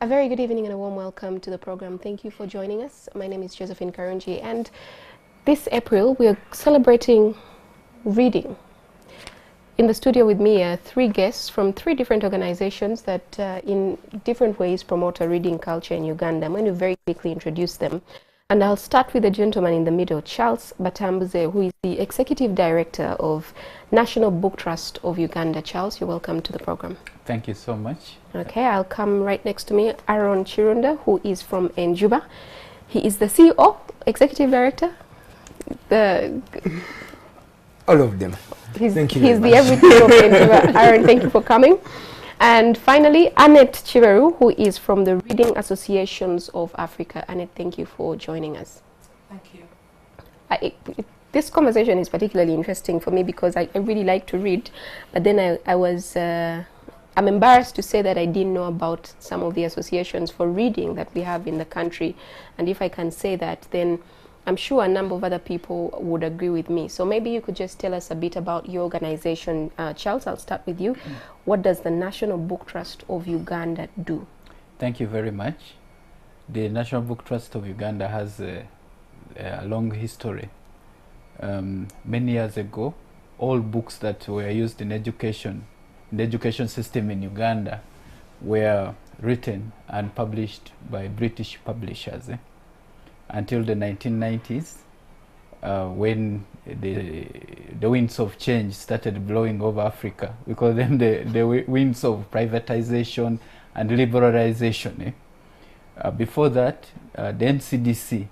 very good evening and a warm welcome to the program. Thank you for joining us. My name is Josephine Karunji, and this April we are celebrating reading. In the studio with me are three guests from three different organizations that in different ways promote a reading culture in Uganda. I'm going to very quickly introduce them. And I'll start with the gentleman in the middle, Charles Batambuze, who is the Executive Director of National Book Trust of Uganda. Charles, you're welcome to the program. Thank you so much. Okay, I'll come right next to me, Aaron Chirunda, who is from Jiba. He is the CEO, Executive Director. All of them. Thank you. He's the everything of Jiba. Aaron, thank you for coming. And finally, Annette Chiveru, who is from the Reading Associations of Africa. Annette, thank you for joining us. Thank you. This conversation is particularly interesting for me because I really like to read, but then I'm embarrassed to say that I didn't know about some of the associations for reading that we have in the country. And if I can say that, then I'm sure a number of other people would agree with me. So maybe you could just tell us a bit about your organization. Charles, I'll start with you. What does the National Book Trust of Uganda do? Thank you very much. The National Book Trust of Uganda has a long history. Many years ago, all books that were used in education, in the education system in Uganda, were written and published by British publishers. Until the 1990s, when the winds of change started blowing over Africa. We call them the winds of privatization and liberalization. Before that, the NCDC,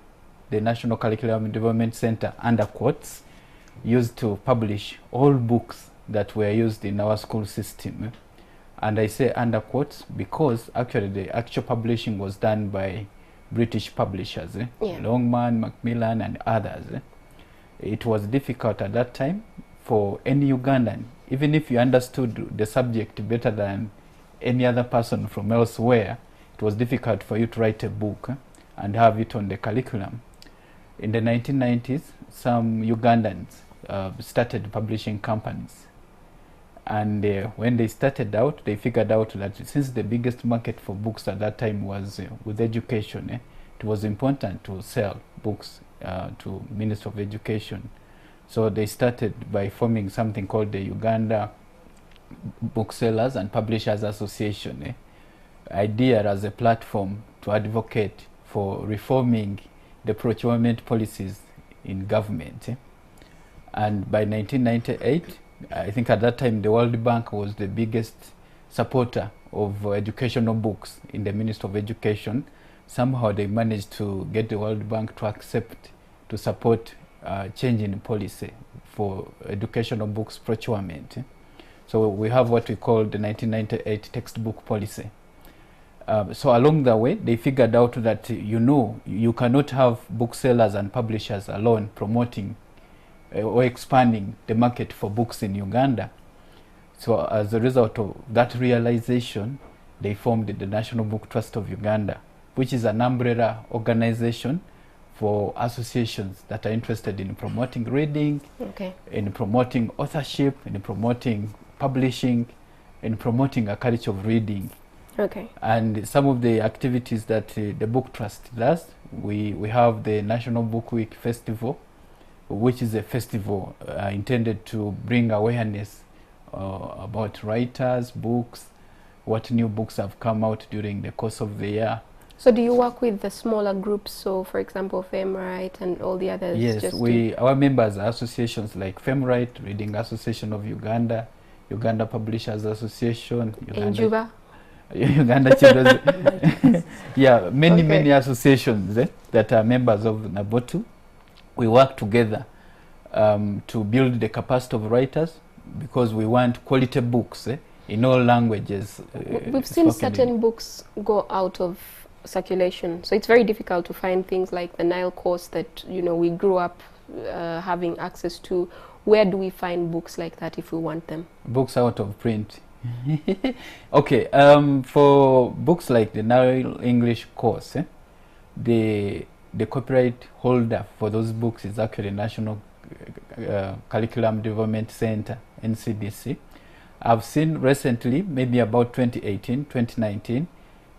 the National Curriculum Development Center, under quotes, used to publish all books that were used in our school system. And I say under quotes because actually the actual publishing was done by British publishers, Longman, Macmillan and others. It was difficult at that time for any Ugandan, even if you understood the subject better than any other person from elsewhere, it was difficult for you to write a book and have it on the curriculum. In the 1990s, some Ugandans started publishing companies. And when they started out, they figured out that since the biggest market for books at that time was with education, it was important to sell books to Ministry of Education. So they started by forming something called the Uganda Booksellers and Publishers Association. Idea as a platform to advocate for reforming the procurement policies in government. And by 1998, I think at that time the World Bank was the biggest supporter of educational books in the Ministry of Education. Somehow they managed to get the World Bank to accept, to support change in policy for educational books procurement. So we have what we call the 1998 textbook policy. So along the way, they figured out that, you cannot have booksellers and publishers alone promoting or expanding the market for books in Uganda. So as a result of that realization, they formed the National Book Trust of Uganda, which is an umbrella organization for associations that are interested in promoting reading, in promoting authorship, in promoting publishing, in promoting a culture of reading. And some of the activities that the Book Trust does, we have the National Book Week Festival, which is a festival intended to bring awareness about writers, books, what new books have come out during the course of the year. So do you work with the smaller groups, so for example FemRite and all the others? Yes, our members are associations like FemRite, Reading Association of Uganda, Uganda Publishers Association, Uganda Children's yeah, many associations that are members of Nabotu. We work together to build the capacity of writers because we want quality books in all languages. We've seen certain books go out of circulation, so it's very difficult to find things like the Nile course that we grew up having access to. Where do we find books like that if we want them? Books out of print. Okay, for books like the Nile English course, the copyright holder for those books is actually National Curriculum Development Center, NCDC. I've seen recently, maybe about 2018, 2019,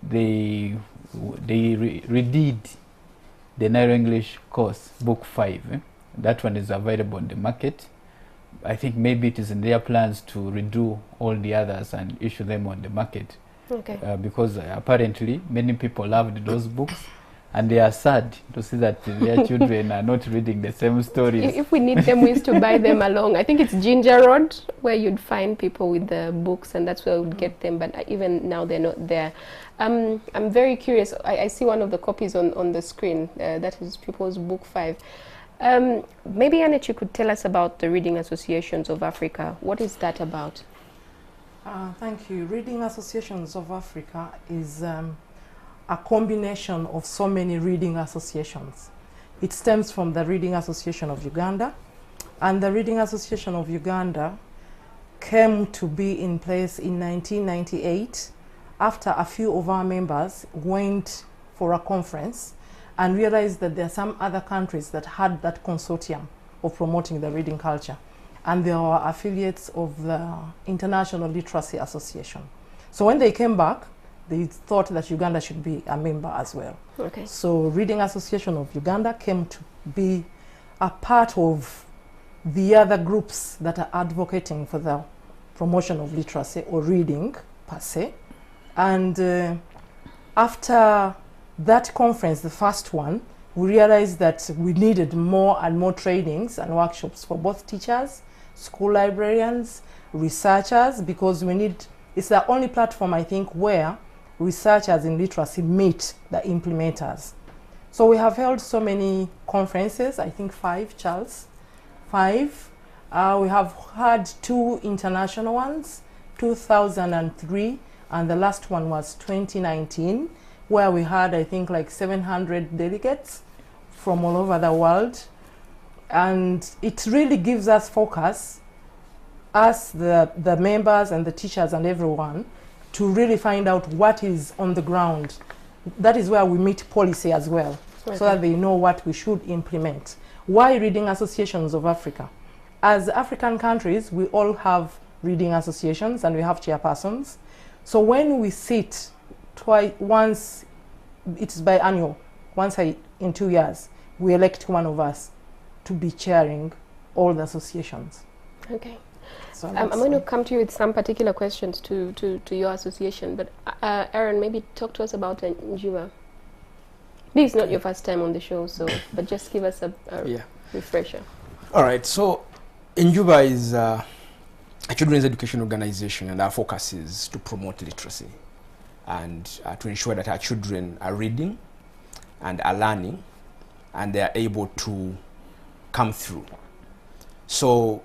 they redid the Nairo English course, book 5. That one is available on the market. I think maybe it is in their plans to redo all the others and issue them on the market. Okay. Because apparently many people loved those books, and they are sad to see that their children are not reading the same stories. If we need them, we used to buy them along. I think it's Ginger Road where you'd find people with the books, and that's where we'd get them. But even now, they're not there. I'm very curious. I see one of the copies on the screen. That is People's Book 5. Maybe, Annette, you could tell us about the Reading Associations of Africa. What is that about? Thank you. Reading Associations of Africa is a combination of so many reading associations. It stems from the Reading Association of Uganda, and the Reading Association of Uganda came to be in place in 1998 after a few of our members went for a conference and realized that there are some other countries that had that consortium of promoting the reading culture, and they were affiliates of the International Literacy Association. So when they came back, they thought that Uganda should be a member as well. Okay. So Reading Association of Uganda came to be a part of the other groups that are advocating for the promotion of literacy or reading per se. And after that conference, the first one, we realized that we needed more and more trainings and workshops for both teachers, school librarians, researchers, because we need, it's the only platform, I think, where researchers in literacy meet the implementers. So we have held so many conferences, I think 5, Charles, 5. We have had 2 international ones, 2003, and the last one was 2019, where we had, I think, like 700 delegates from all over the world. And it really gives us focus, us, the members and the teachers and everyone, to really find out what is on the ground. That is where we meet policy as well, so that they know what we should implement. Why Reading Associations of Africa? As African countries, we all have reading associations and we have chairpersons. So when we sit once, it's biannual, once in 2 years, we elect one of us to be chairing all the associations. Okay. So I'm going to come to you with some particular questions to your association, but Aaron, maybe talk to us about Jiba. This is not your first time on the show, so but just give us a refresher. All right, so Jiba is a children's education organization, and our focus is to promote literacy and to ensure that our children are reading and are learning and they are able to come through. So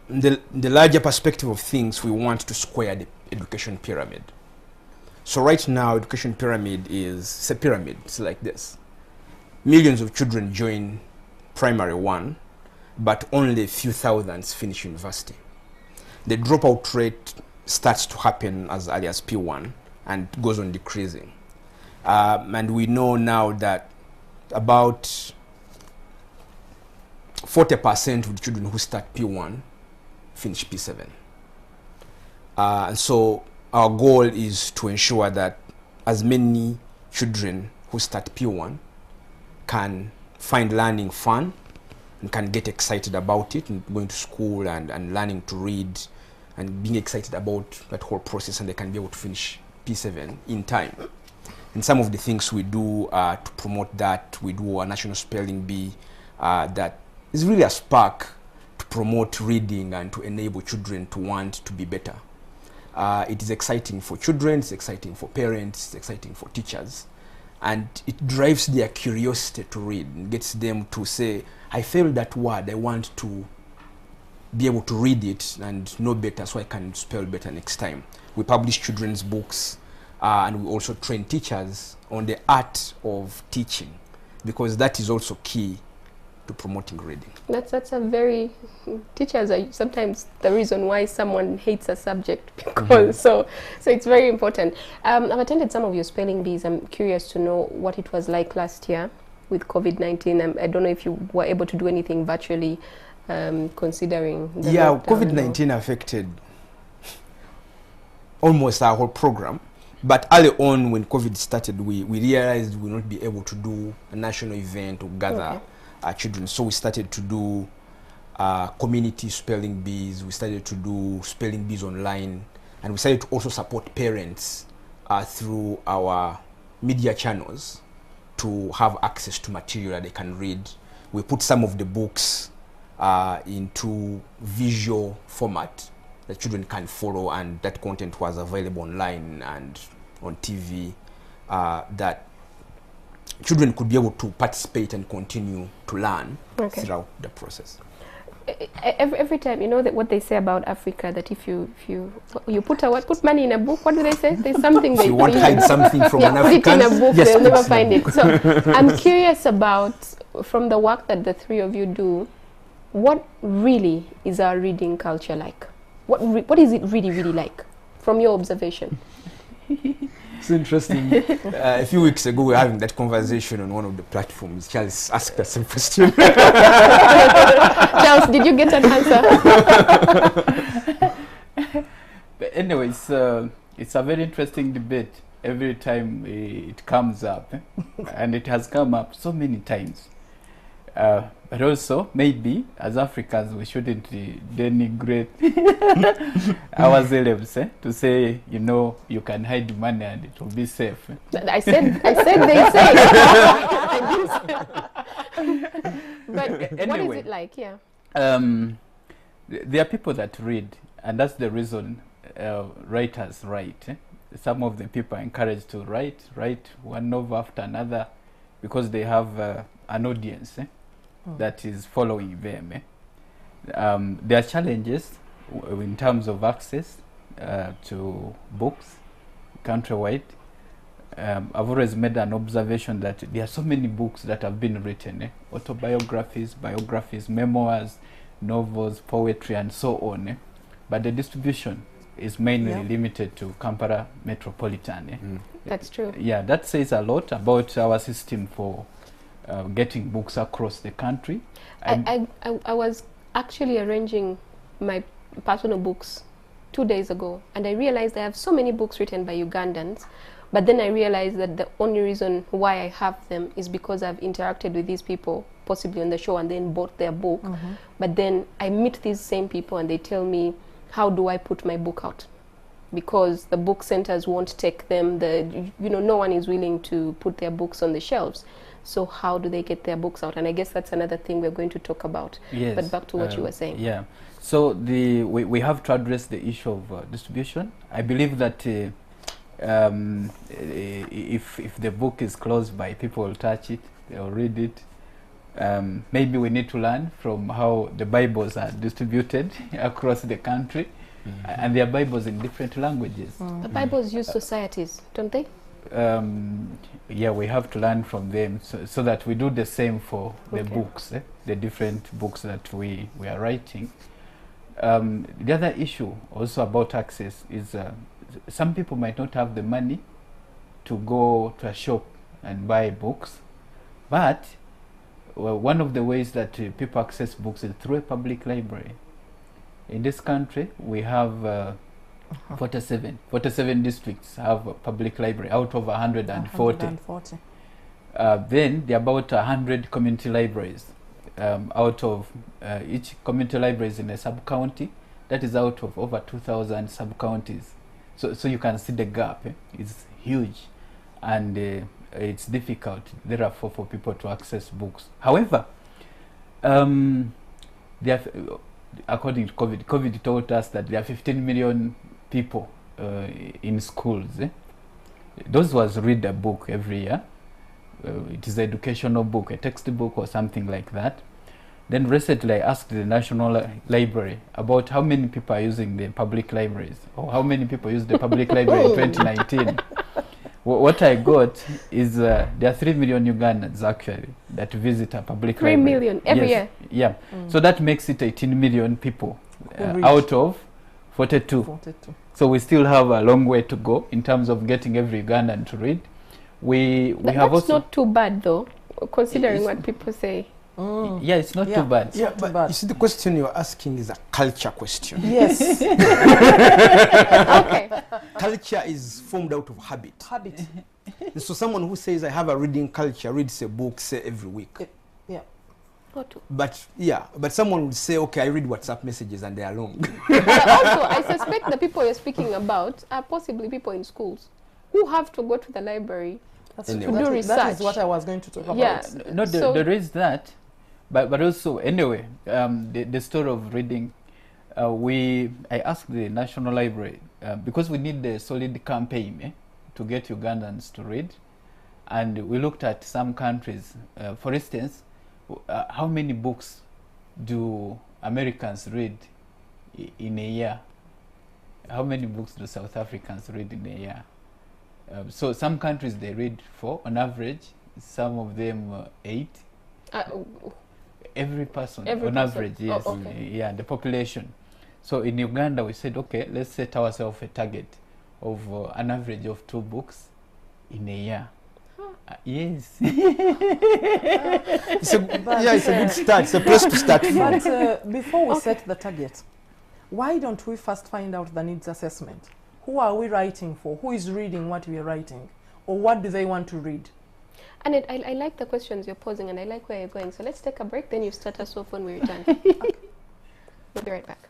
in the larger perspective of things, we want to square the education pyramid. So right now, education pyramid is a pyramid. It's like this. Millions of children join primary 1, but only a few thousands finish university. The dropout rate starts to happen as early as P1 and goes on decreasing. And we know now that about 40% of the children who start P1 finish P7. And so our goal is to ensure that as many children who start P1 can find learning fun and can get excited about it and going to school and learning to read and being excited about that whole process, and they can be able to finish P7 in time. And some of the things we do to promote that, we do a national spelling bee that is really a spark to promote reading and to enable children to want to be better. It is exciting for children, it's exciting for parents, it's exciting for teachers. And it drives their curiosity to read and gets them to say, I failed that word, I want to be able to read it and know better so I can spell better next time. We publish children's books and we also train teachers on the art of teaching, because that is also key to promoting reading. That's a very, teachers are sometimes the reason why someone hates a subject, because so it's very important. I've attended some of your spelling bees. I'm curious to know what it was like last year with COVID-19. I don't know if you were able to do anything virtually, considering the COVID-19 affected almost our whole program, But early on, when COVID started, we realized we would not be able to do a national event to gather our children. So we started to do community spelling bees. We started to do spelling bees online. And we started to also support parents through our media channels to have access to material that they can read. We put some of the books into visual format that children can follow, and that content was available online and on TV, that children could be able to participate and continue to learn throughout the process. Every time, you know that what they say about Africa, that if you put money in a book, what do they say? There's something you want to hide something from an African, put it in a book, yes, they'll never find it. So I'm curious about, from the work that the three of you do, what really is our reading culture like? What is it really like, from your observation? It's interesting. A few weeks ago, we were having that conversation on one of the platforms. Charles asked us some question. Charles, did you get an answer? But anyways, it's a very interesting debate every time it comes up, and it has come up so many times. But also, maybe as Africans, we shouldn't denigrate our celebs to say, you know, you can hide money and it will be safe. I said they say. But anyway, what is it like? Yeah. There are people that read, and that's the reason writers write. Some of the people are encouraged to write one novel after another, because they have an audience that is following them. There are challenges in terms of access to books countrywide. I've always made an observation that there are so many books that have been written, autobiographies, biographies, memoirs, novels, poetry, and so on. But the distribution is mainly limited to Kampala metropolitan. That's true. Yeah, that says a lot about our system for getting books across the country. I was actually arranging my personal books 2 days ago, and I realized I have so many books written by Ugandans, but then I realized that the only reason why I have them is because I've interacted with these people, possibly on the show, and then bought their book. But then I meet these same people and they tell me, how do I put my book out? Because the book centers won't take them, no one is willing to put their books on the shelves. So how do they get their books out? And I guess that's another thing we're going to talk about. Yes. But back to what you were saying. Yeah. So we have to address the issue of distribution. I believe that if the book is closed by, people will touch it, they'll read it. Maybe we need to learn from how the Bibles are distributed across the country. And there are Bibles in different languages. The Bibles use societies, don't they? Yeah, we have to learn from them so that we do the same for the books, the different books that we are writing. The other issue also about access is some people might not have the money to go to a shop and buy books, but one of the ways that people access books is through a public library. In this country, we have 47 districts have a public library out of 140. Then there are about 100 community libraries. Out of each community library is in a sub-county. That is out of over 2,000 sub-counties. So you can see the gap. It's huge, and it's difficult, therefore, for people to access books. However, according to COVID taught us that there are 15 million people in schools. Those was read a book every year. It is an educational book, a textbook or something like that. Then recently I asked the National Library about how many people are using the public libraries, or how many people used the public library in 2019. What I got is there are 3 million Ugandans actually that visit a public library. 3 million every year? Yeah. So that makes it 18 million people out of 42. So we still have a long way to go in terms of getting every Ugandan to read. We have that's also not too bad though, considering what people say. Yeah, it's not too bad. Yeah, but you see, the question you're asking is a culture question. Yes. Okay. Culture is formed out of habit. Habit. And so someone who says, I have a reading culture, reads a book, say, every week. Yeah. But someone would say, okay, I read WhatsApp messages and they are long. But also, I suspect the people you're speaking about are possibly people in schools who have to go to the library Anyway. to do research. That is what I was going to talk about. Yeah. No, So- there is that, but also anyway, the story of reading. I asked the National Library because we need a solid campaign to get Ugandans to read, and we looked at some countries. For instance, how many books do Americans read in a year? How many books do South Africans read in a year? So some countries they read 4 on average, some of them 8. Every person Every on person. average, yes. Oh, okay. Yeah, the population. So in Uganda we said, okay, let's set ourselves a target of an average of 2 books in a year. Yes. It's a good start. It's a place to start from. But before we set the target, why don't we first find out the needs assessment? Who are we writing for? Who is reading what we are writing? Or what do they want to read? And I like the questions you're posing, and I like where you're going. So let's take a break, then you start us off when we return. We'll be right back.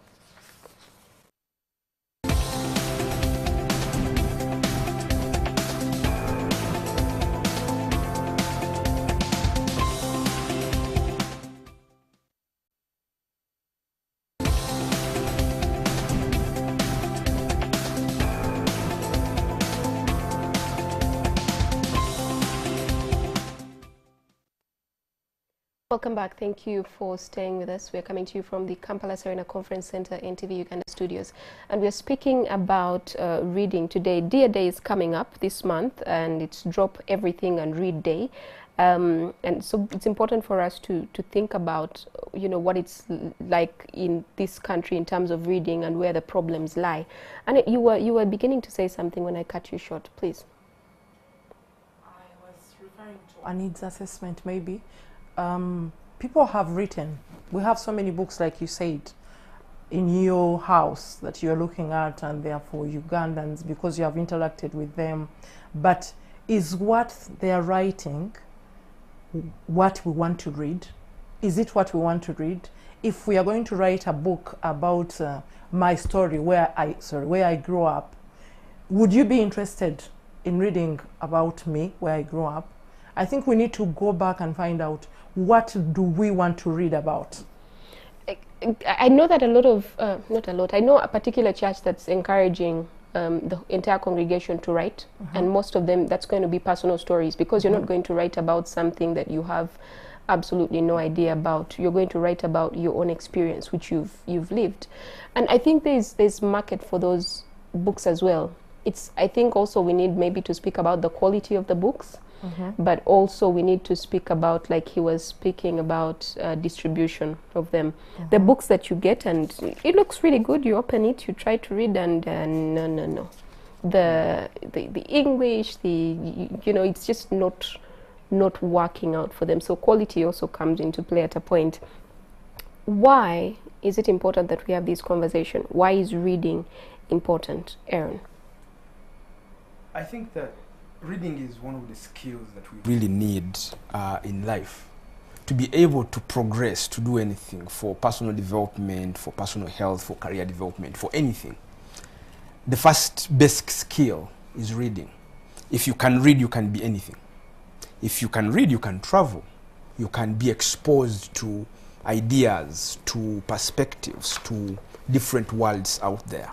Welcome back. Thank you for staying with us. We're coming to you from the Kampala Serena Conference Center, NTV Uganda studios. And we're speaking about reading today. Dear Day is coming up this month, and it's Drop Everything and Read Day. And so it's important for us to think about, what it's like in this country in terms of reading and where the problems lie. And you were beginning to say something when I cut you short, please. I was referring to a needs assessment, maybe. People have written. We have so many books, like you said, in your house that you're looking at, and they are for Ugandans because you have interacted with them. But is what they are writing what we want to read? Is it what we want to read? If we are going to write a book about my story, where I grew up, would you be interested in reading about me, where I grew up? I think we need to go back and find out, what do we want to read about? I know that I know a particular church that's encouraging the entire congregation to write, and most of them, that's going to be personal stories, because you're not going to write about something that you have absolutely no idea about. You're going to write about your own experience, which you've lived. And I think there's market for those books as well. I think also we need maybe to speak about the quality of the books. But also we need to speak about, like he was speaking about, distribution of them. The books that you get, and it looks really good, you open it, you try to read, and no. The English, it's just not working out for them. So quality also comes into play at a point. Why is it important that we have this conversation? Why is reading important, Aaron? I think that reading is one of the skills that we really need in life to be able to progress, to do anything, for personal development, for personal health, for career development, for anything. The first basic skill is reading. If you can read, you can be anything. If you can read, you can travel. You can be exposed to ideas, to perspectives, to different worlds out there.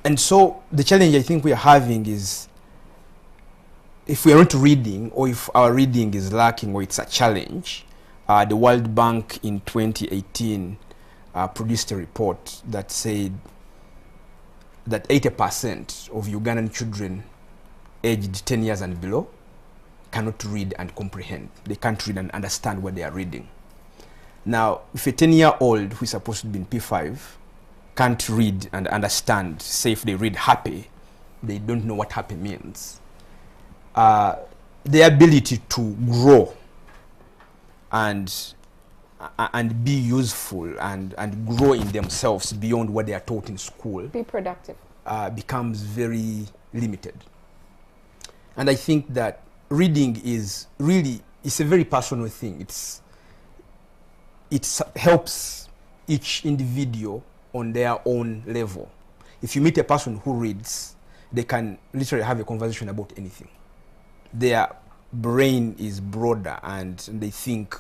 And so the challenge I think we are having is, if we are not reading, or if our reading is lacking, or it's a challenge, the World Bank in 2018 produced a report that said that 80% of Ugandan children aged 10 years and below cannot read and comprehend. They can't read and understand what they are reading. Now, if a 10-year-old who is supposed to be in P5 can't read and understand, say if they read happy, they don't know what happy means. The ability to grow and be useful and grow in themselves beyond what they are taught in school, Be productive. becomes very limited. And I think that reading is really, it's a very personal thing. It helps each individual on their own level. If you meet a person who reads, they can literally have a conversation about anything. Their brain is broader and they think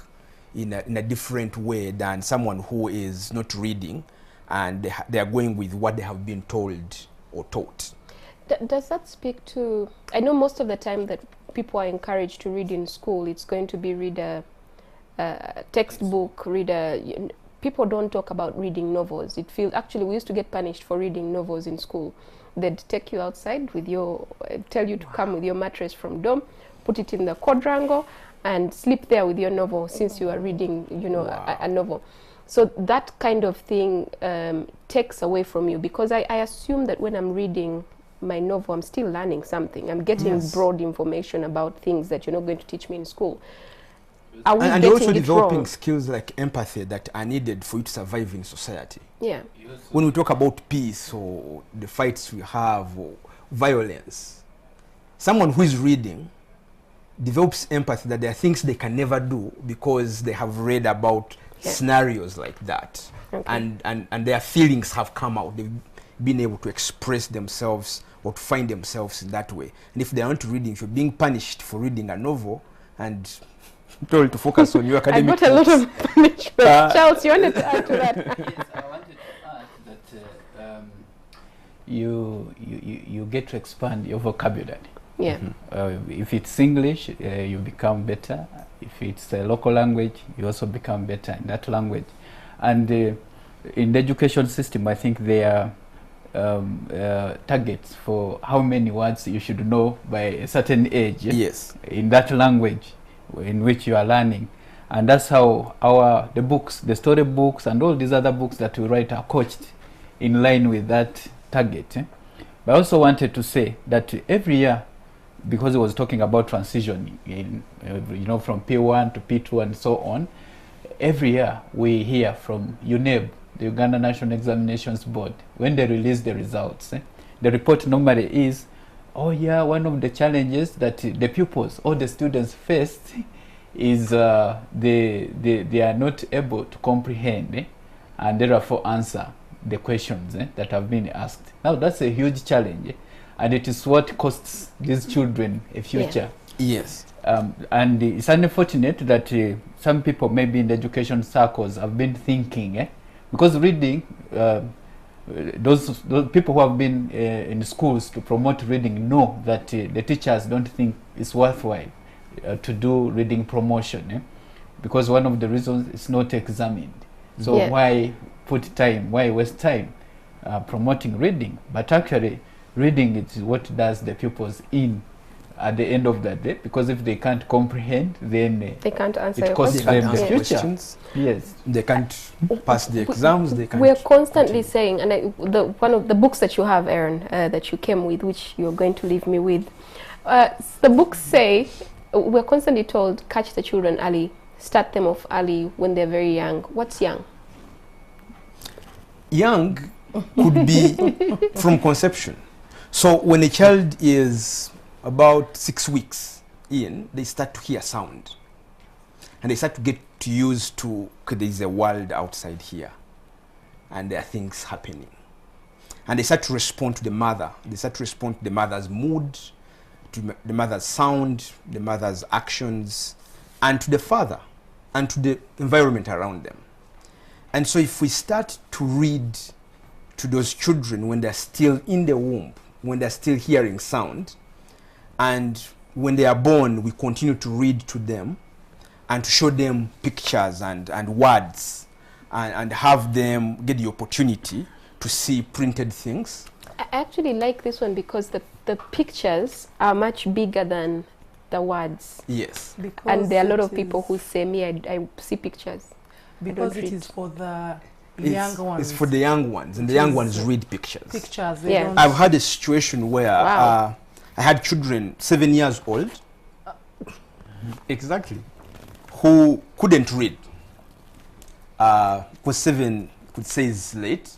in a different way than someone who is not reading and they are going with what they have been told or taught. Does that speak to, I know most of the time that people are encouraged to read in school, it's going to be read a textbook, people don't talk about reading novels. It feels, actually we used to get punished for reading novels in school. They'd take you outside with your, tell you to come with your mattress from dorm, put it in the quadrangle and sleep there with your novel since you are reading, you know, a novel. So that kind of thing takes away from you, because I assume that when I'm reading my novel, I'm still learning something. I'm getting broad information about things that you're not going to teach me in school. Are we And getting also it developing wrong? skills like empathy that are needed for you to survive in society. Yeah. When we talk about peace or the fights we have or violence, someone who is reading develops empathy that there are things they can never do because they have read about scenarios like that. Okay. And their feelings have come out. They've been able to express themselves or to find themselves in that way. And if they aren't reading, if you're being punished for reading a novel and told to focus on your I academic got a lot books, of punishment. Charles, you wanted to add to that? Yes, I wanted to add that you get to expand your vocabulary. Yeah. If it's English, you become better. If it's a local language, you also become better in that language. And in the education system, I think there are targets for how many words you should know by a certain age. yes, In that language in which you are learning. And that's how the books, the story books and all these other books that we write are coached in line with that target. But I also wanted to say that every year, because I was talking about transition in, you know, from P1 to P2 and so on, every year we hear from UNEB, the Uganda National Examinations Board, when they release the results. The report normally is, oh yeah, one of the challenges that the pupils or the students faced is they are not able to comprehend and therefore answer the questions that have been asked. Now that's a huge challenge, and it is what costs these children a future. yes. And it's unfortunate that some people maybe in the education circles have been thinking, because reading, those people who have been in schools to promote reading know that the teachers don't think it's worthwhile to do reading promotion, because one of the reasons it's not examined. So why put time, why waste time promoting reading? But actually reading is what does the pupils in at the end of the day, because if they can't comprehend, then They can't answer it your costs question. them the Answer future. questions. Yes. They can't pass the exams. They can't. We're constantly saying, and one of the books that you have, Aaron, that you came with, which you're going to leave me with, the books say, we're constantly told, catch the children early, start them off early when they're very young. What's young? Young could be from conception. So when a child is about 6 weeks in, they start to hear sound. And they start to get used to, there's a world outside here. And there are things happening. And they start to respond to the mother. They start to respond to the mother's mood, to the mother's sound, the mother's actions, and to the father, and to the environment around them. And so if we start to read to those children when they're still in the womb, when they're still hearing sound, and when they are born, we continue to read to them and to show them pictures and words and have them get the opportunity to see printed things. I actually like this one because the pictures are much bigger than the words. Yes. Because And there are a lot it of people is- who say, me, I see pictures. because don't it read. is for the It's, young ones. it's for the young ones, and the It young is ones read pictures. pictures. Yeah. Don't I've had a situation where Wow. I had children 7 years old, exactly, who couldn't read, because 7 could say is late,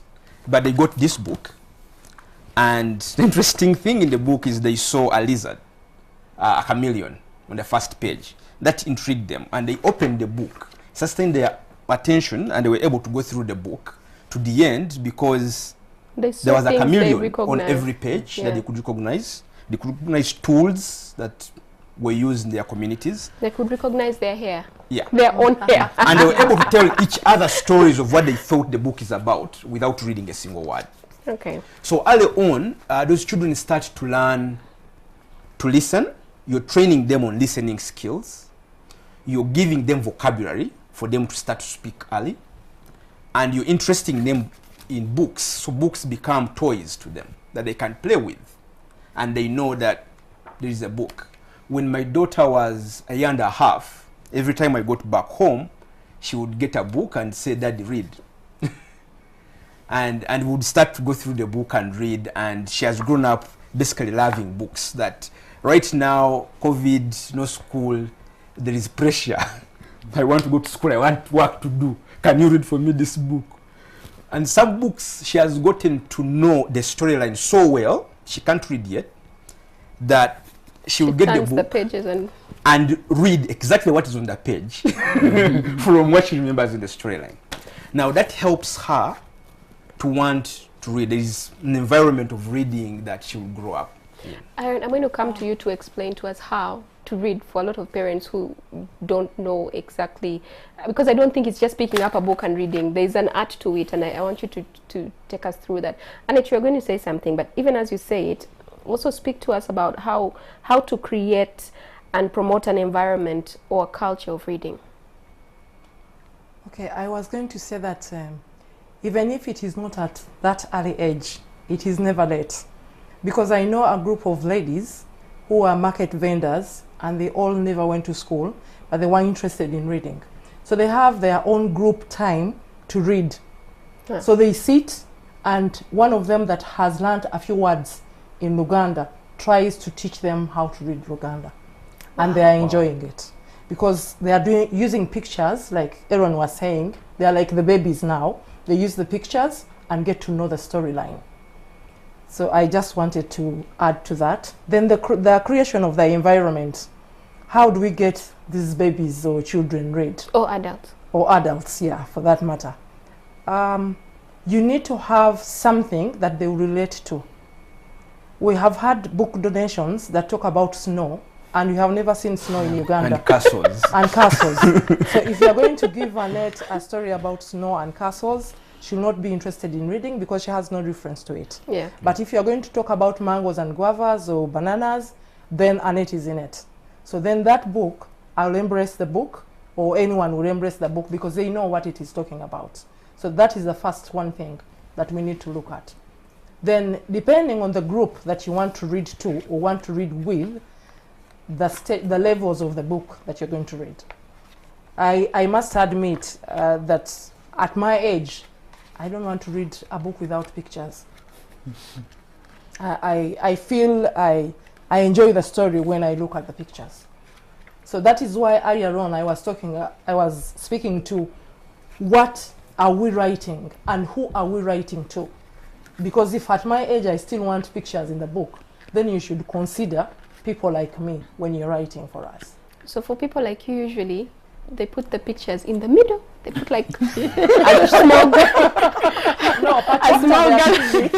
but they got this book. And the interesting thing in the book is they saw a lizard, a chameleon, on the first page. That intrigued them, and they opened the book, sustained their attention, and they were able to go through the book to the end because there was a chameleon on every page that they could recognize. They could recognize tools that were used in their communities. They could recognize their hair. Yeah. Their own hair. And they were able to tell each other stories of what they thought the book is about without reading a single word. Okay. So early on, those children start to learn to listen. You're training them on listening skills. You're giving them vocabulary for them to start to speak early. And you're interesting them in books. So books become toys to them that they can play with. And they know that there is a book. When my daughter was a year and a half, every time I got back home, she would get a book and say, "Daddy, read." and we would start to go through the book and read. And she has grown up basically loving books. That right now, COVID, no school, there is pressure. I want to go to school, I want work to do. Can you read for me this book? And some books, she has gotten to know the storyline so well, she can't read yet, that she will get the book the pages and read exactly what is on the page from what she remembers in the storyline. Now that helps her to want to read. There is an environment of reading that she will grow up in. Aaron, I'm going to come to you to explain to us how to read for a lot of parents who don't know exactly, because I don't think it's just picking up a book and reading. There's an art to it, and I want you to take us through that. Annette, you're going to say something, but even as you say it, also speak to us about how to create and promote an environment or a culture of reading. Okay, I was going to say that even if it is not at that early age, it is never late. Because I know a group of ladies who are market vendors, and they all never went to school, but they were interested in reading. So they have their own group time to read. Yeah. So they sit, and one of them that has learned a few words in Uganda tries to teach them how to read Uganda. And they are enjoying it. Because they are using pictures, like Aaron was saying. They are like the babies now. They use the pictures and get to know the storyline. So I just wanted to add to that. Then the creation of the environment. How do we get these babies or children read? Or adults. Or adults, yeah, for that matter. You need to have something that they will relate to. We have had book donations that talk about snow, and you have never seen snow in Uganda. And castles. And castles. So if you're going to give Annette a story about snow and castles, she'll not be interested in reading because she has no reference to it. Yeah. But if you're going to talk about mangoes and guavas or bananas, then Annette is in it. So then that book, I'll embrace the book, or anyone will embrace the book because they know what it is talking about. So that is the first one thing that we need to look at. Then depending on the group that you want to read to or want to read with, the levels of the book that you're going to read. I must admit that at my age, I don't want to read a book without pictures. I feel I enjoy the story when I look at the pictures. So that is why earlier on I was speaking to what are we writing and who are we writing to? Because if at my age I still want pictures in the book, then you should consider people like me when you're writing for us. So for people like you, usually they put the pictures in the middle. They put like a small gallery.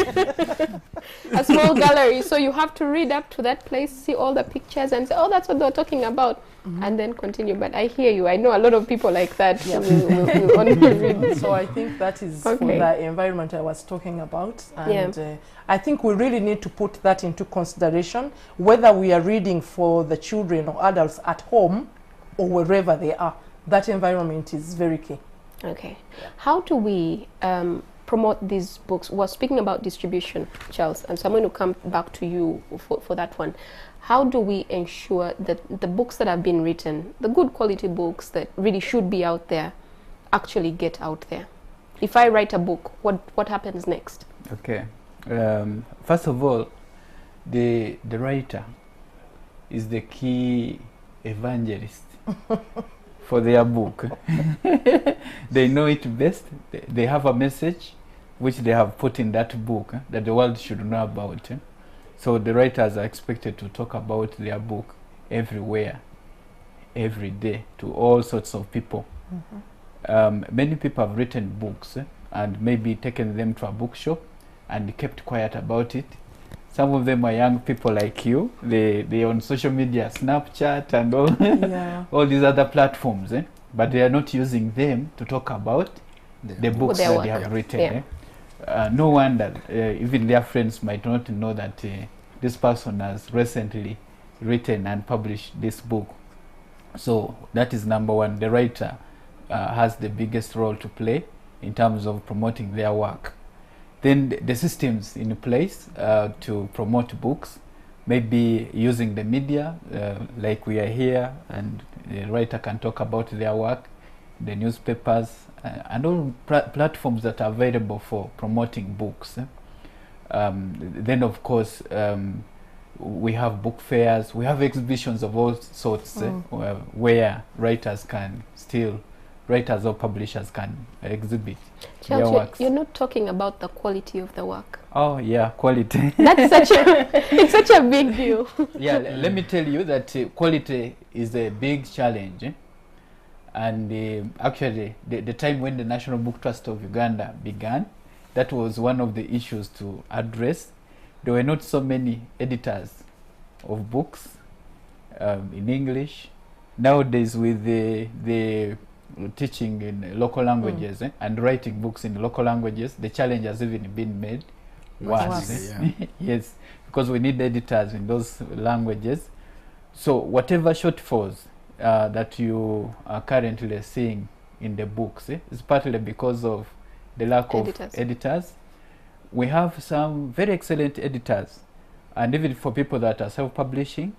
A small gallery. So you have to read up to that place, see all the pictures, and say, "Oh, that's what they're talking about," and then continue. But I hear you. I know a lot of people like that. Yeah. will only read. So I think that is for the environment I was talking about, and I think we really need to put that into consideration, whether we are reading for the children or adults at home or wherever they are. That environment is very key. Okay. How do we promote these books? We're speaking about distribution, Charles, and so I'm going to come back to you for that one. How do we ensure that the books that have been written, the good quality books that really should be out there, actually get out there? If I write a book, what happens next? Okay. First of all, the writer is the key evangelist for their book. They know it best. They have a message which they have put in that book that the world should know about. So the writers are expected to talk about their book everywhere, every day, to all sorts of people. Many people have written books and maybe taken them to a bookshop and kept quiet about it. Some of them are young people like you. They on social media, Snapchat and all, all these other platforms, but they are not using them to talk about the books that they have written. No wonder even their friends might not know that this person has recently written and published this book. So that is number one. The writer has the biggest role to play in terms of promoting their work. Then the systems in place to promote books, maybe using the media, like we are here, and the writer can talk about their work, the newspapers, and all platforms that are available for promoting books. Then, of course, we have book fairs, we have exhibitions of all sorts where writers or publishers can exhibit their works. You're not talking about the quality of the work. Oh yeah, quality. That's it's such a big deal. Yeah, let me tell you that quality is a big challenge. And actually, the time when the National Book Trust of Uganda began, that was one of the issues to address. There were not so many editors of books in English. Nowadays, with the teaching in local languages and writing books in local languages, the challenge has even been made worse. Yes, because we need editors in those languages. So whatever shortfalls that you are currently seeing in the books is partly because of the lack of editors. We have some very excellent editors, and even for people that are self-publishing,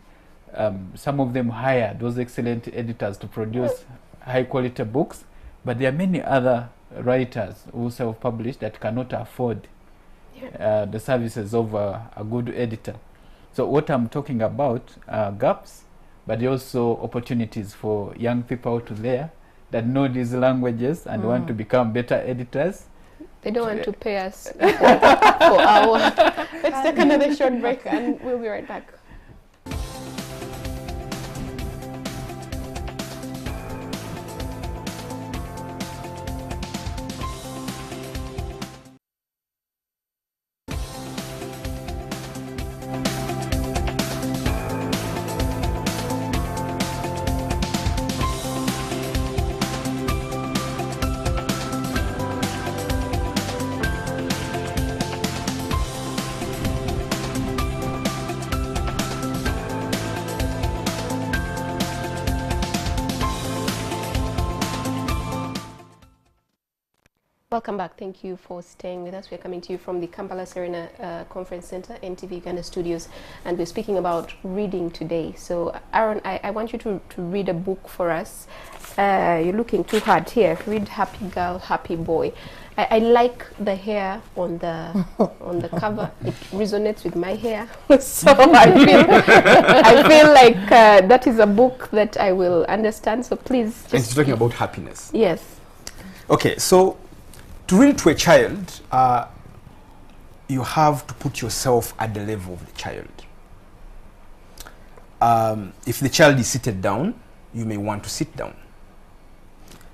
some of them hire those excellent editors to produce high-quality books, but there are many other writers who self-publish that cannot afford the services of a good editor. So what I'm talking about are gaps, but also opportunities for young people out there that know these languages and want to become better editors. They don't want to pay us for our work. Let's take another short break and we'll be right back. Welcome back. Thank you for staying with us. We're coming to you from the Kampala Serena Conference Center, NTV Uganda Studios, and we're speaking about reading today. So, Aaron, I want you to read a book for us. You're looking too hard here. Read Happy Girl, Happy Boy. I like the hair on the cover. It resonates with my hair. So I feel like that is a book that I will understand. So please just... It's talking about happiness. Yes. Okay, so to read to a child, you have to put yourself at the level of the child. If the child is seated down, you may want to sit down.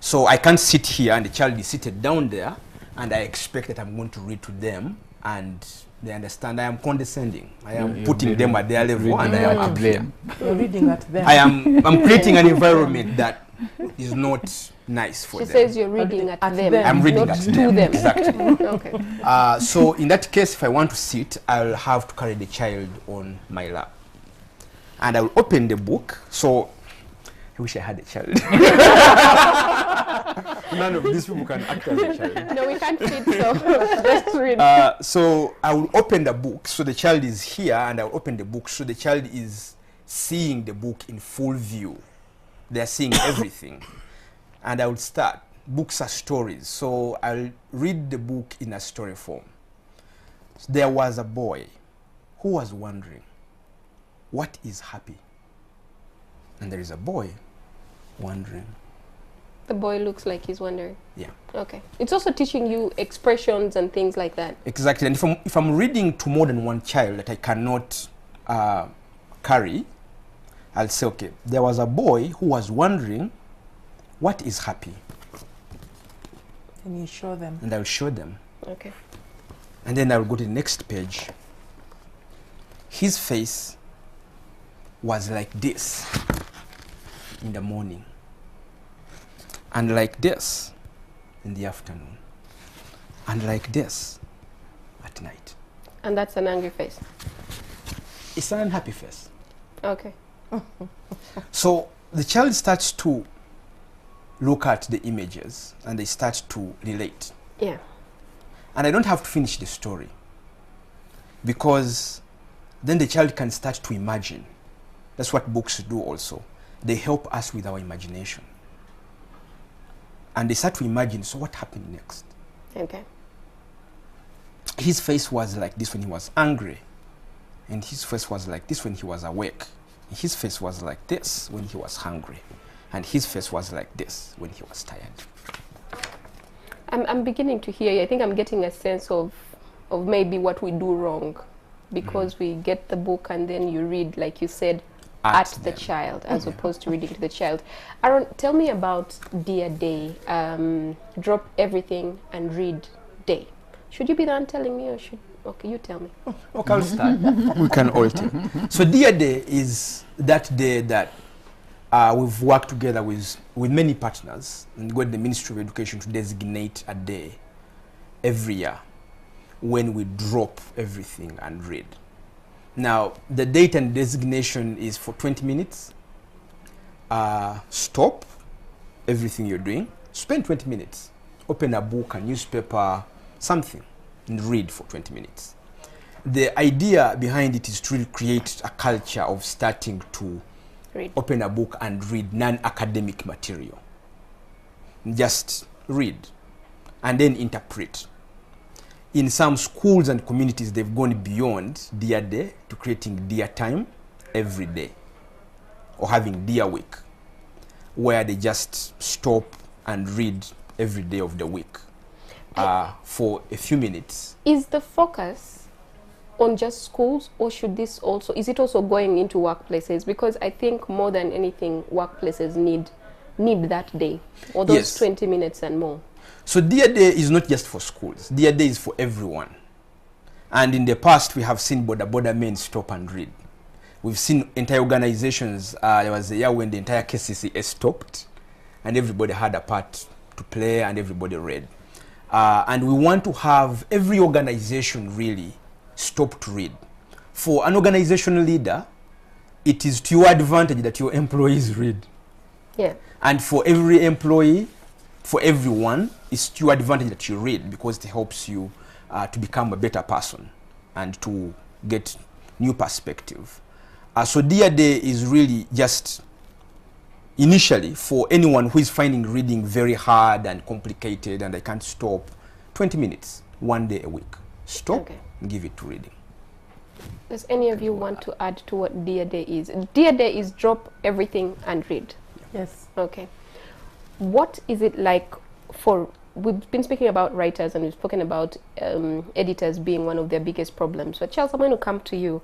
So I can't sit here and the child is seated down there and I expect that I'm going to read to them and they understand I am condescending. I am putting them at their level and I am up here. You're reading at them. I'm creating an environment that is not nice for them. She says you're reading at them. I'm reading not at to them. them. Exactly. Okay. So in that case, if I want to sit, I'll have to carry the child on my lap. And I'll open the book. So I wish I had a child. None of these people can act as a child. No, we can't sit, so just read. So I will open the book. So the child is here and I'll open the book. So the child is seeing the book in full view. They're seeing everything. And I will start. Books are stories. So I'll read the book in a story form. There was a boy who was wondering, what is happy? And there is a boy wondering, The boy looks like he's wondering. Yeah. Okay. It's also teaching you expressions and things like that. Exactly. And if I'm reading to more than one child that I cannot carry, I'll say, okay, there was a boy who was wondering what is happy. And you show them. And I'll show them. Okay. And then I'll go to the next page. His face was like this in the morning, and like this in the afternoon, and like this at night. And that's an angry face. It's an unhappy face. Okay. So the child starts to look at the images and they start to relate. Yeah. And I don't have to finish the story, because then the child can start to imagine. That's what books do also. They help us with our imagination. And they start to imagine, so what happened next? Okay. His face was like this when he was angry. And his face was like this when he was awake. His face was like this when he was hungry. And his face was like this when he was tired. I'm beginning to hear you. I think I'm getting a sense of maybe what we do wrong, because we get the book and then you read, like you said, at the child, as opposed to reading to the child. Aaron, tell me about Dear Day. Drop everything and read day. Should you be the one telling me, or should... Okay, you tell me. Okay, I'll start. We can all tell. So Dear Day is that day that we've worked together with many partners and got the Ministry of Education to designate a day every year when we drop everything and read. Now, the date and designation is for 20 minutes. Stop everything you're doing. Spend 20 minutes. Open a book, a newspaper, something, and read for 20 minutes. The idea behind it is to really create a culture of starting to open a book and read non-academic material. Just read and then interpret. In some schools and communities, they've gone beyond Dear Day to creating Dear Time every day, or having Dear Week, where they just stop and read every day of the week for a few minutes. Is the focus on just schools, or should this also, is it also going into workplaces? Because I think more than anything, workplaces need that day, or those 20 minutes and more. So Dear Day is not just for schools. Dear Day is for everyone. And in the past, we have seen border men stop and read. We've seen entire organizations. There was a year when the entire KCCA stopped, and everybody had a part to play, and everybody read. And we want to have every organization really stop to read. For an organizational leader, it is to your advantage that your employees read. Yeah. And for every employee, for everyone, it's to your advantage that you read, because it helps you to become a better person and to get new perspective. So Dear Day is really just initially for anyone who is finding reading very hard and complicated and they can't stop. 20 minutes, one day a week. Stop and give it to reading. Does any of you want to add to what Dear Day is? Dear Day is drop everything and read. Yes. Okay. What is it like for, we've been speaking about writers and we've spoken about editors being one of their biggest problems. But Charles, I'm going to come to you.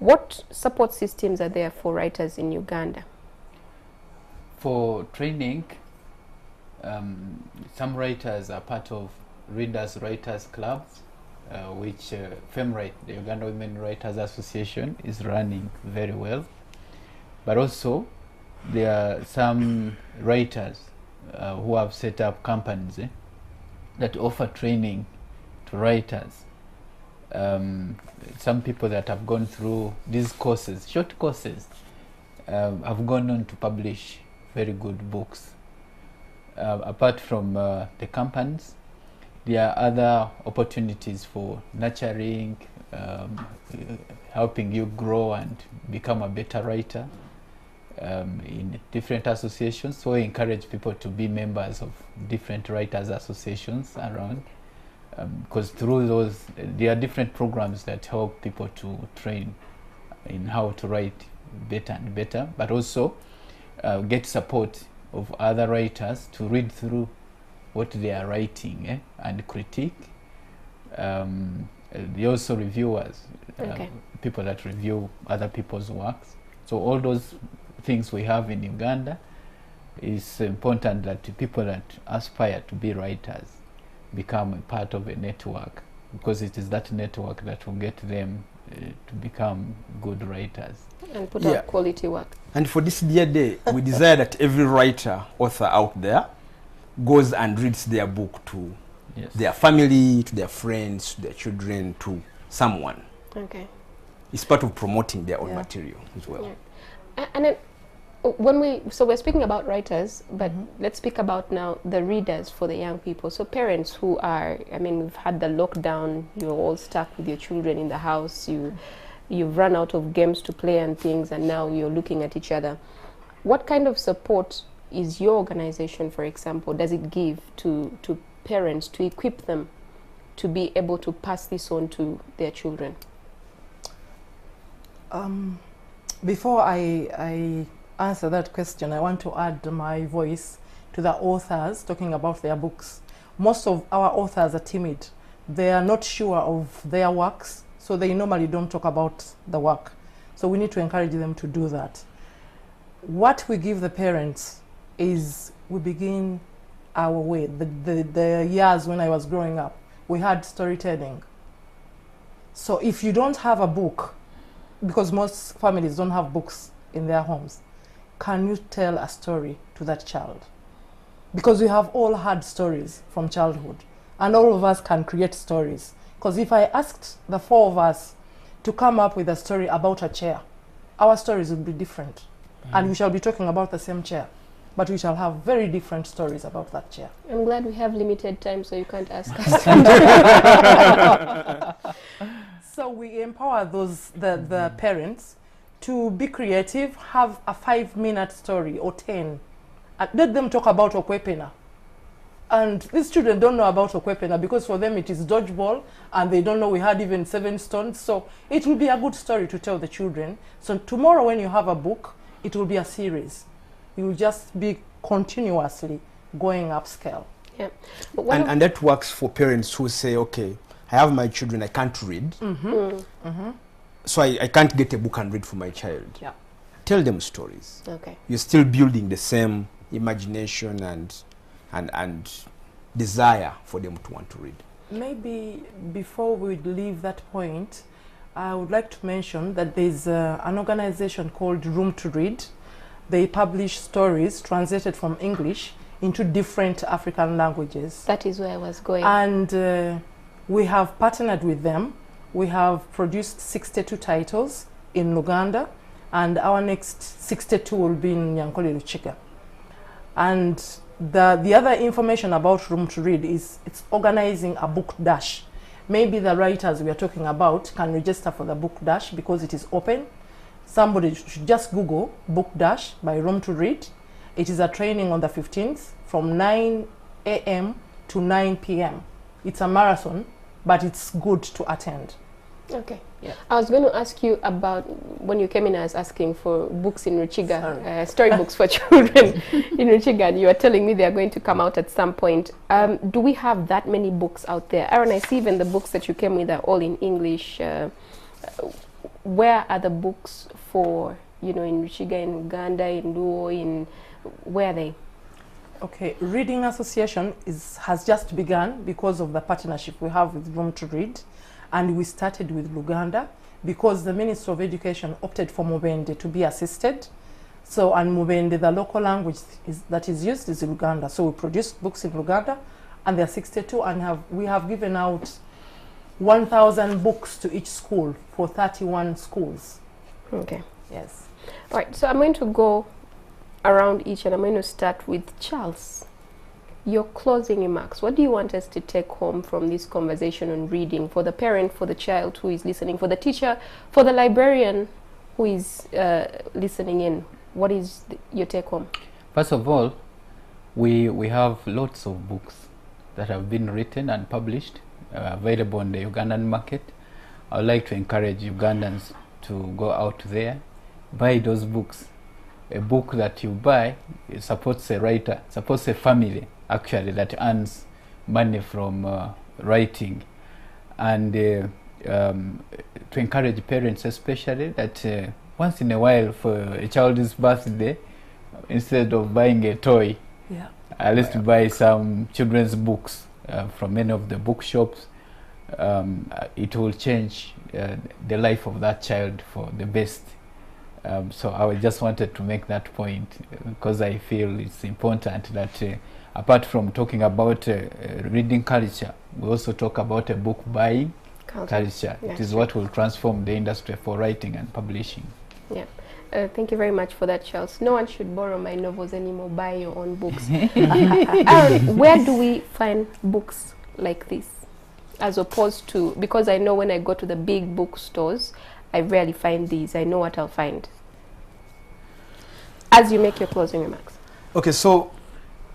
What support systems are there for writers in Uganda? For training, some writers are part of writers clubs, which FEMWRITE, the Uganda Women Writers Association, is running very well. But also, there are some writers who have set up companies that offer training to writers. Some people that have gone through these courses, short courses, have gone on to publish very good books. Apart from the companies, there are other opportunities for nurturing, helping you grow and become a better writer in different associations. So I encourage people to be members of different writers associations around, because through those, there are different programs that help people to train in how to write better and better, but also get support of other writers to read through what they are writing and critique. They also reviewers, people that review other people's works. So all those things we have in Uganda, it's important that people that aspire to be writers become a part of a network, because it is that network that will get them to become good writers. And put out quality work. And for this dear day, we desire that every writer, author out there goes and reads their book to their family, to their friends, to their children, to someone. Okay. It's part of promoting their own material as well. Yeah. And then we're speaking about writers, but let's speak about now the readers for the young people. So parents who are, I mean, we've had the lockdown, you're all stuck with your children in the house, you've run out of games to play and things, and now you're looking at each other. What kind of support is your organization, for example, does it give to parents to equip them to be able to pass this on to their children? Before I answer that question, I want to add my voice to the authors talking about their books. Most of our authors are timid. They are not sure of their works, so they normally don't talk about the work. So we need to encourage them to do that. What we give the parents is we begin our way. The years when I was growing up, we had storytelling. So if you don't have a book, because most families don't have books in their homes, can you tell a story to that child? Because we have all had stories from childhood, and all of us can create stories. Because if I asked the four of us to come up with a story about a chair, our stories would be different. And we shall be talking about the same chair, but we shall have very different stories about that chair. I'm glad we have limited time, so you can't ask us. So we empower the parents to be creative, have a 5-minute story or 10. Let them talk about Okwepena. And these children don't know about Okwepena because for them it is dodgeball, and they don't know we had even 7 stones. So it will be a good story to tell the children. So tomorrow when you have a book, it will be a series. You will just be continuously going upscale. Yeah. And that works for parents who say, okay, I have my children, I can't read. So I can't get a book and read for my child. Yeah. Tell them stories. Okay. You're still building the same imagination and desire for them to want to read. Maybe before we leave that point, I would like to mention that there's an organization called Room to Read. They publish stories translated from English into different African languages. That is where I was going. And we have partnered with them. We have produced 62 titles in Uganda, and our next 62 will be in Nyankole Luchiga. And the other information about Room to Read is it's organizing a book dash. Maybe the writers we are talking about can register for the book dash because it is open. Somebody should just Google book dash by Room to Read. It is a training on the 15th from 9 a.m. to 9 p.m. It's a marathon, but it's good to attend. Okay. Yeah. I was going to ask you about when you came in. I was asking for books in Ruchiga, storybooks for children in Ruchiga, and you are telling me they are going to come out at some point. Do we have that many books out there? Aaron, I see even the books that you came with are all in English. Where are the books for, in Ruchiga, in Uganda, in Luo, where are they? Okay, Reading Association has just begun because of the partnership we have with Room to Read. And we started with Uganda because the Ministry of Education opted for Mubende to be assisted. So, and Mubende, the local language that is used is Uganda. So we produced books in Uganda, and there are 62, and we have given out 1,000 books to each school for 31 schools. Okay. Yes. All right, so I'm going to go around each, and I'm going to start with Charles. Your closing remarks. What do you want us to take home from this conversation on reading, for the parent, for the child who is listening, for the teacher, for the librarian who is listening in? What is your take home? First of all, we have lots of books that have been written and published, available on the Ugandan market. I would like to encourage Ugandans to go out there, buy those books. a book that you buy, it supports a writer, supports a family actually that earns money from writing. And to encourage parents especially that once in a while for a child's birthday, instead of buying a toy, let's buy some children's books from many of the bookshops. It will change the life of that child for the best. So I just wanted to make that point because I feel it's important that apart from talking about reading culture, we also talk about a book buying culture. It is what will transform the industry for writing and publishing. Yeah. Thank you very much for that, Charles. No one should borrow my novels anymore. Buy your own books. Aaron, where do we find books like this? As opposed to, because I know when I go to the big bookstores, I rarely find these. I know what I'll find. As you make your closing remarks. Okay, so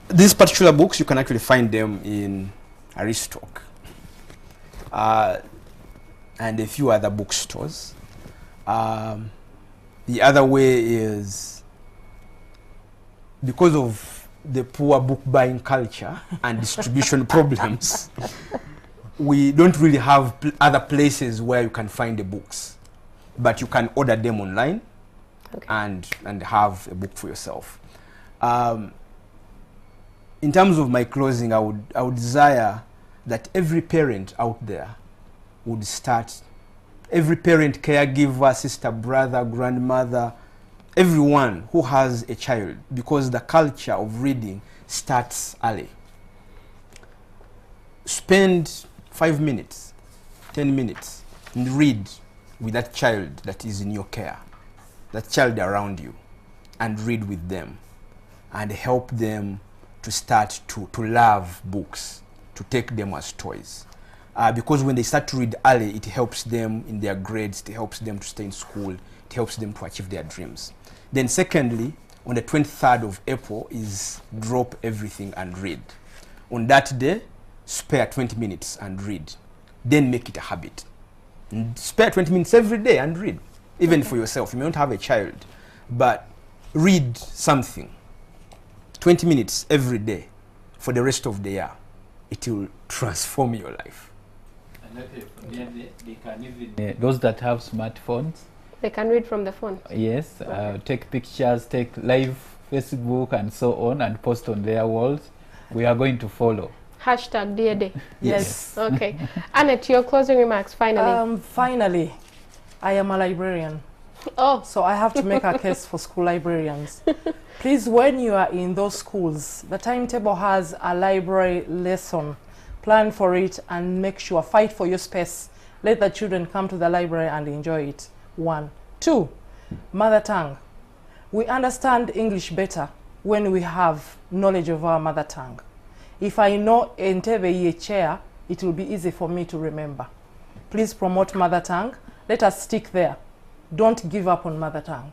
these particular books, you can actually find them in Aristoc and a few other bookstores. The other way is because of the poor book buying culture and distribution problems, we don't really have other places where you can find the books, but you can order them online and have a book for yourself. In terms of my closing, I would desire that every parent out there would start, every parent, caregiver, sister, brother, grandmother, everyone who has a child, because the culture of reading starts early. Spend 5 minutes, 10 minutes, and read with that child that is in your care, that child around you, and read with them and help them to start to love books, to take them as toys. Because when they start to read early, it helps them in their grades, it helps them to stay in school, it helps them to achieve their dreams. Then secondly, on the 23rd of April is Drop Everything and Read. On that day, spare 20 minutes and read. Then make it a habit. And spare 20 minutes every day and read. Even for yourself. You may not have a child, but read something. 20 minutes every day for the rest of the year. It will transform your life. They can even, those that have smartphones, they can read from the phone. Yes, take pictures, take live Facebook and so on, and post on their walls. We are going to follow. Hashtag Dear Day. Yes. Okay. Annette, your closing remarks, finally. Finally, I am a librarian. Oh. So I have to make a case for school librarians. Please, when you are in those schools, the timetable has a library lesson. Plan for it and make sure, fight for your space. Let the children come to the library and enjoy it. 1. 2, mother tongue. We understand English better when we have knowledge of our mother tongue. If I know Entebbe chair, it will be easy for me to remember. Please promote mother tongue. Let us stick there. Don't give up on mother tongue.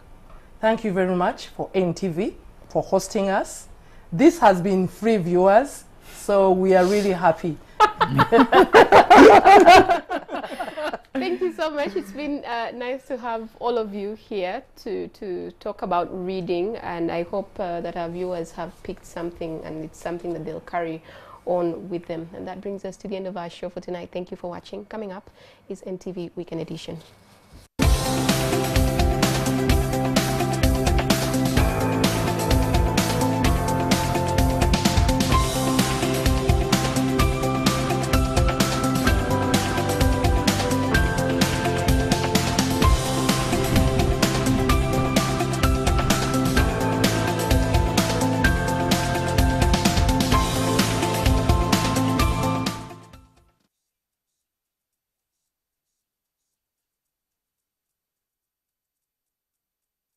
Thank you very much for NTV for hosting us. This has been free, viewers, so we are really happy. Thank you so much. It's been nice to have all of you here to talk about reading, and I hope that our viewers have picked something, and it's something that they'll carry on with them. And that brings us to the end of our show for tonight. Thank you for watching. Coming up is NTV Weekend Edition.